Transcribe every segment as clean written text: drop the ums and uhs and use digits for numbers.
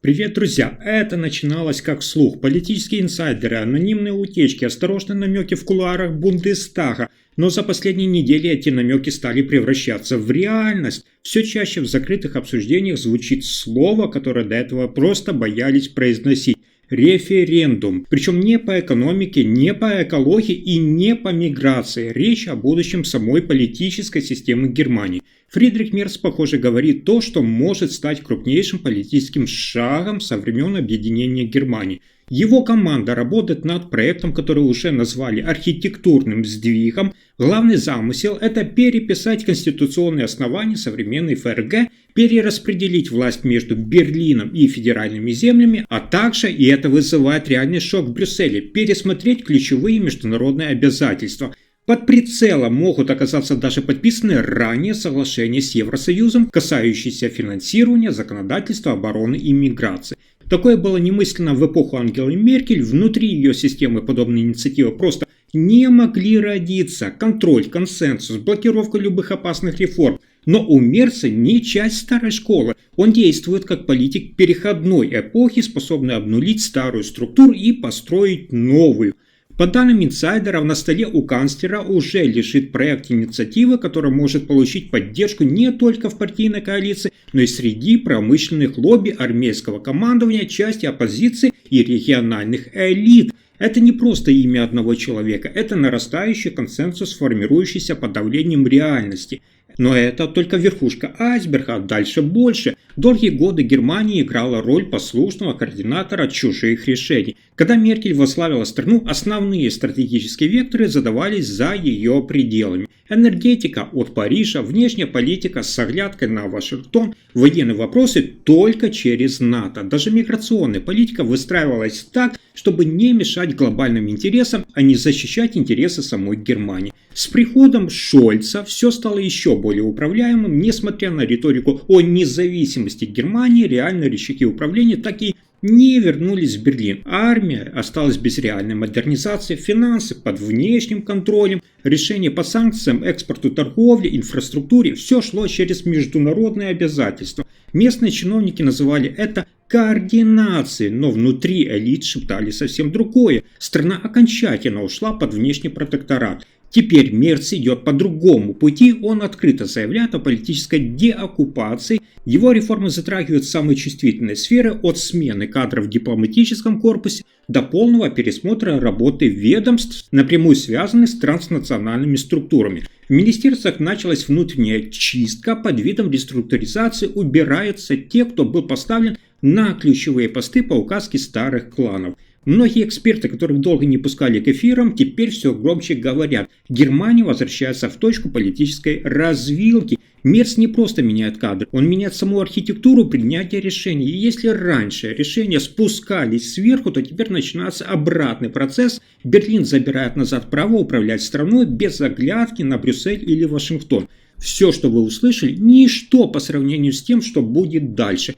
Привет, друзья! Это начиналось как слух. Политические инсайдеры, анонимные утечки, осторожные намеки в кулуарах Бундестага. Но за последние недели эти намеки стали превращаться в реальность. Все чаще в закрытых обсуждениях звучит слово, которое до этого просто боялись произносить. Референдум. Причем не по экономике, не по экологии и не по миграции. Речь о будущем самой политической системы Германии. Фридрих Мерц, похоже, говорит то, что может стать крупнейшим политическим шагом со времен объединения Германии. Его команда работает над проектом, который уже назвали архитектурным сдвигом. Главный замысел – это переписать конституционные основания современной ФРГ, перераспределить власть между Берлином и федеральными землями, а также, и это вызывает реальный шок в Брюсселе, пересмотреть ключевые международные обязательства. Под прицелом могут оказаться даже подписанные ранее соглашения с Евросоюзом, касающиеся финансирования, законодательства, обороны и миграции. Такое было немыслимо в эпоху Ангелы Меркель, внутри ее системы подобные инициативы просто не могли родиться. Контроль, консенсус, блокировка любых опасных реформ. Но у Мерца не часть старой школы. Он действует как политик переходной эпохи, способный обнулить старую структуру и построить новую. По данным инсайдеров, на столе у канцлера уже лежит проект инициативы, который может получить поддержку не только в партийной коалиции, но и среди промышленных лобби, армейского командования, части оппозиции и региональных элит. Это не просто имя одного человека, это нарастающий консенсус, формирующийся под давлением реальности. Но это только верхушка айсберга, дальше больше. Долгие годы Германия играла роль послушного координатора чужих решений. Когда Меркель возглавила страну, основные стратегические векторы задавались за ее пределами. Энергетика от Парижа, внешняя политика с оглядкой на Вашингтон, военные вопросы только через НАТО. Даже миграционная политика выстраивалась так, чтобы не мешать глобальным интересам, а не защищать интересы самой Германии. С приходом Шольца все стало еще более управляемым, несмотря на риторику о независимости Германии, реальные рычаги управления так и не вернулись в Берлин. Армия осталась без реальной модернизации, финансы под внешним контролем, решения по санкциям, экспорту, торговле, инфраструктуре – все шло через международные обязательства. Местные чиновники называли это координацией, но внутри элит шептали совсем другое. Страна окончательно ушла под внешний протекторат. Теперь Мерц идет по другому пути, он открыто заявляет о политической деоккупации. Его реформы затрагивают самые чувствительные сферы, от смены кадров в дипломатическом корпусе до полного пересмотра работы ведомств, напрямую связанных с транснациональными структурами. В министерствах началась внутренняя чистка, под видом реструктуризации убираются те, кто был поставлен на ключевые посты по указке старых кланов. Многие эксперты, которых долго не пускали к эфирам, теперь все громче говорят: Германия возвращается в точку политической развилки. Мерц не просто меняет кадры, он меняет саму архитектуру принятия решений. И если раньше решения спускались сверху, то теперь начинается обратный процесс. Берлин забирает назад право управлять страной без оглядки на Брюссель или Вашингтон. Все, что вы услышали, ничто по сравнению с тем, что будет дальше.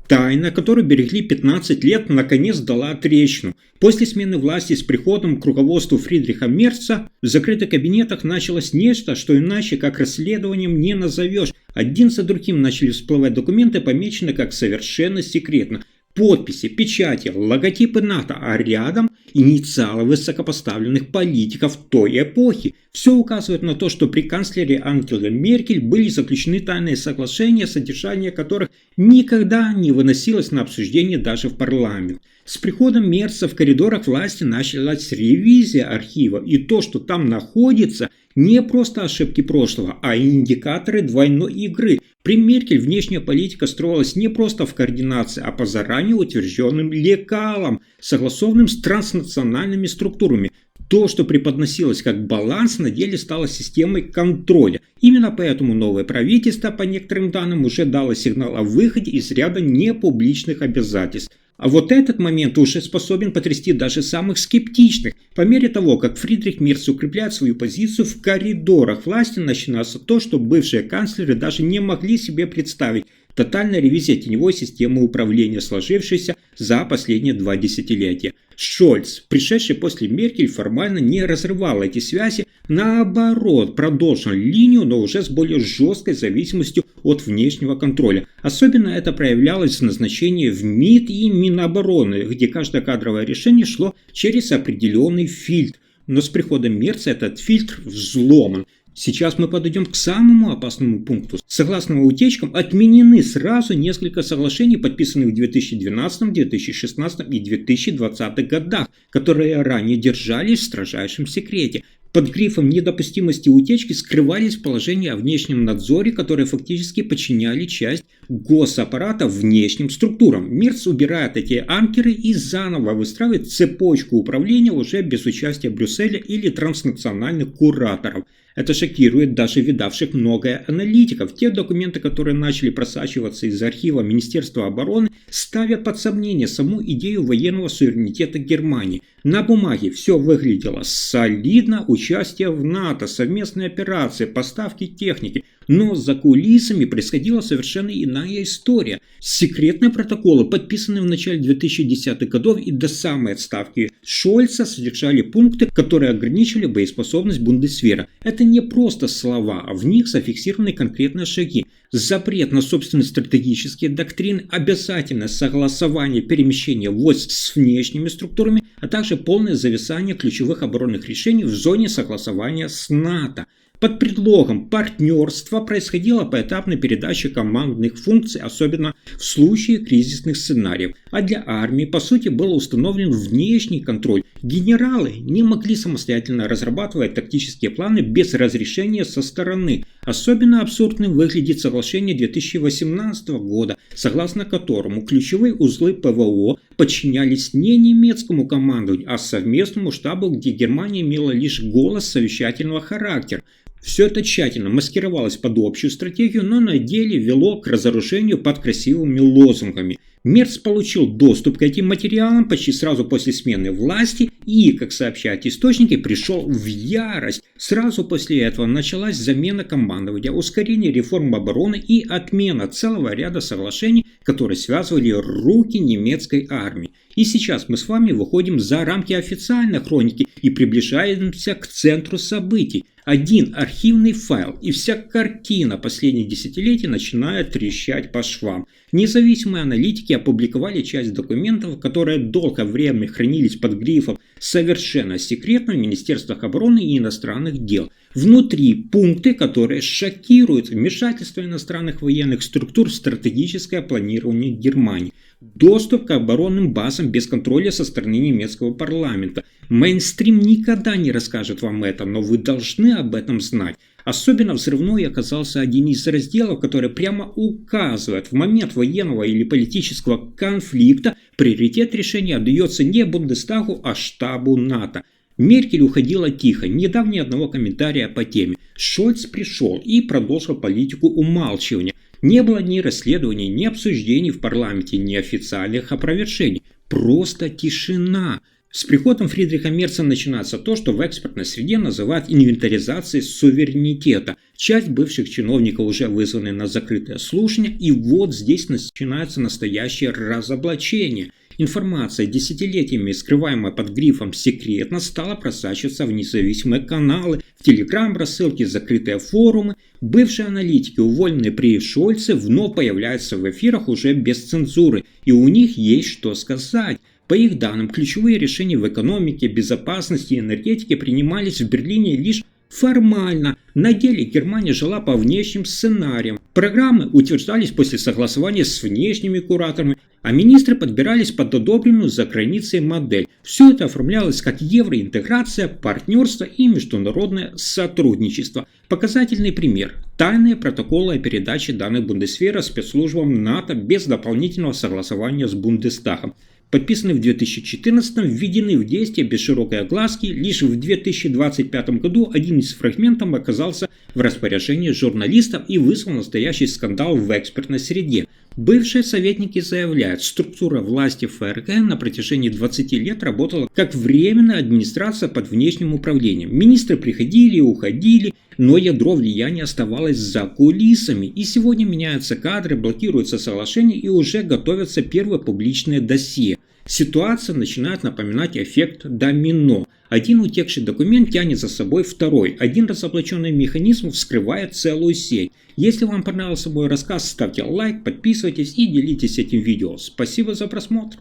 Тайна, которую берегли 15 лет, наконец дала трещину. После смены власти с приходом к руководству Фридриха Мерца в закрытых кабинетах началось нечто, что иначе как расследованием не назовешь. Один за другим начали всплывать документы, помеченные как совершенно секретно. Подписи, печати, логотипы НАТО, а рядом инициалы высокопоставленных политиков той эпохи. Все указывает на то, что при канцлере Ангеле Меркель были заключены тайные соглашения, содержание которых никогда не выносилось на обсуждение даже в парламент. С приходом Мерца в коридорах власти началась ревизия архива, и то, что там находится, не просто ошибки прошлого, а индикаторы двойной игры. При Меркель внешняя политика строилась не просто в координации, а по заранее утвержденным лекалам, согласованным с транснациональными структурами. То, что преподносилось как баланс, на деле стало системой контроля. Именно поэтому новое правительство, по некоторым данным, уже дало сигнал о выходе из ряда непубличных обязательств. А вот этот момент уже способен потрясти даже самых скептичных. По мере того, как Фридрих Мерц укрепляет свою позицию в коридорах власти, начинается то, что бывшие канцлеры даже не могли себе представить. Тотальная ревизия теневой системы управления, сложившейся за последние 2 десятилетия. Шольц, пришедший после Меркель, формально не разрывал эти связи, наоборот, продолжил линию, но уже с более жесткой зависимостью от внешнего контроля. Особенно это проявлялось в назначении в МИД и Минобороны, где каждое кадровое решение шло через определенный фильтр. Но с приходом Мерца этот фильтр взломан. Сейчас мы подойдем к самому опасному пункту. Согласно утечкам, отменены сразу несколько соглашений, подписанных в 2012, 2016 и 2020 годах, которые ранее держались в строжайшем секрете. Под грифом недопустимости утечки скрывались положения о внешнем надзоре, которые фактически подчиняли часть госаппарата внешним структурам. Мерц убирает эти анкеры и заново выстраивает цепочку управления уже без участия Брюсселя или транснациональных кураторов. Это шокирует даже видавших многое аналитиков. Те документы, которые начали просачиваться из архива Министерства обороны, ставят под сомнение саму идею военного суверенитета Германии. На бумаге все выглядело солидно: участие в НАТО, совместные операции, поставки техники. Но за кулисами происходила совершенно иная история. Секретные протоколы, подписанные в начале 2010-х годов и до самой отставки Шольца, содержали пункты, которые ограничивали боеспособность Бундесвера. Это не просто слова, а в них зафиксированы конкретные шаги. Запрет на собственные стратегические доктрины, обязательное согласование перемещения войск с внешними структурами, а также полное зависание ключевых оборонных решений в зоне согласования с НАТО. Под предлогом партнерства происходила поэтапная передача командных функций, особенно в случае кризисных сценариев. А для армии, по сути, был установлен внешний контроль. Генералы не могли самостоятельно разрабатывать тактические планы без разрешения со стороны. Особенно абсурдным выглядит соглашение 2018 года, согласно которому ключевые узлы ПВО подчинялись не немецкому командованию, а совместному штабу, где Германия имела лишь голос совещательного характера. Все это тщательно маскировалось под общую стратегию, но на деле вело к разоружению под красивыми лозунгами. Мерц получил доступ к этим материалам почти сразу после смены власти и, как сообщают источники, пришел в ярость. Сразу после этого началась замена командования, ускорение реформ обороны и отмена целого ряда соглашений, которые связывали руки немецкой армии. И сейчас мы с вами выходим за рамки официальной хроники и приближаемся к центру событий. Один архивный файл, и вся картина последних десятилетий начинает трещать по швам. Независимые аналитики опубликовали часть документов, которые долгое время хранились под грифом «совершенно секретно» в Министерствах обороны и иностранных дел. Внутри пункты, которые шокируют: вмешательство иностранных военных структур в стратегическое планирование Германии, доступ к оборонным базам без контроля со стороны немецкого парламента. Мейнстрим никогда не расскажет вам это, но вы должны об этом знать. Особенно взрывной оказался один из разделов, который прямо указывает: в момент военного или политического конфликта приоритет решения отдается не Бундестагу, а штабу НАТО. Меркель уходила тихо, не дав ни одного комментария по теме. Шольц пришел и продолжил политику умалчивания. Не было ни расследований, ни обсуждений в парламенте, ни официальных опровержений. Просто тишина. С приходом Фридриха Мерца начинается то, что в экспертной среде называют инвентаризацией суверенитета. Часть бывших чиновников уже вызваны на закрытое слушание, и вот здесь начинается настоящее разоблачение. Информация, десятилетиями скрываемая под грифом «секретно», стала просачиваться в независимые каналы, в телеграм-рассылки, закрытые форумы. Бывшие аналитики, уволенные при Шольце, вновь появляются в эфирах уже без цензуры, и у них есть что сказать. По их данным, ключевые решения в экономике, безопасности и энергетике принимались в Берлине лишь формально. На деле Германия жила по внешним сценариям. Программы утверждались после согласования с внешними кураторами, а министры подбирались под одобренную за границей модель. Все это оформлялось как евроинтеграция, партнерство и международное сотрудничество. Показательный пример – тайные протоколы о передаче данных Бундесвера спецслужбам НАТО без дополнительного согласования с Бундестагом. Подписанный в 2014-м, введены в действие без широкой огласки. Лишь в 2025 году один из фрагментов оказался в распоряжении журналистов и вызвал настоящий скандал в экспертной среде. Бывшие советники заявляют, структура власти ФРГ на протяжении 20 лет работала как временная администрация под внешним управлением. Министры приходили и уходили, но ядро влияния оставалось за кулисами. И сегодня меняются кадры, блокируются соглашения и уже готовятся первые публичные досье. Ситуация начинает напоминать эффект домино. Один утекший документ тянет за собой второй. Один разоблаченный механизм вскрывает целую сеть. Если вам понравился мой рассказ, ставьте лайк, подписывайтесь и делитесь этим видео. Спасибо за просмотр.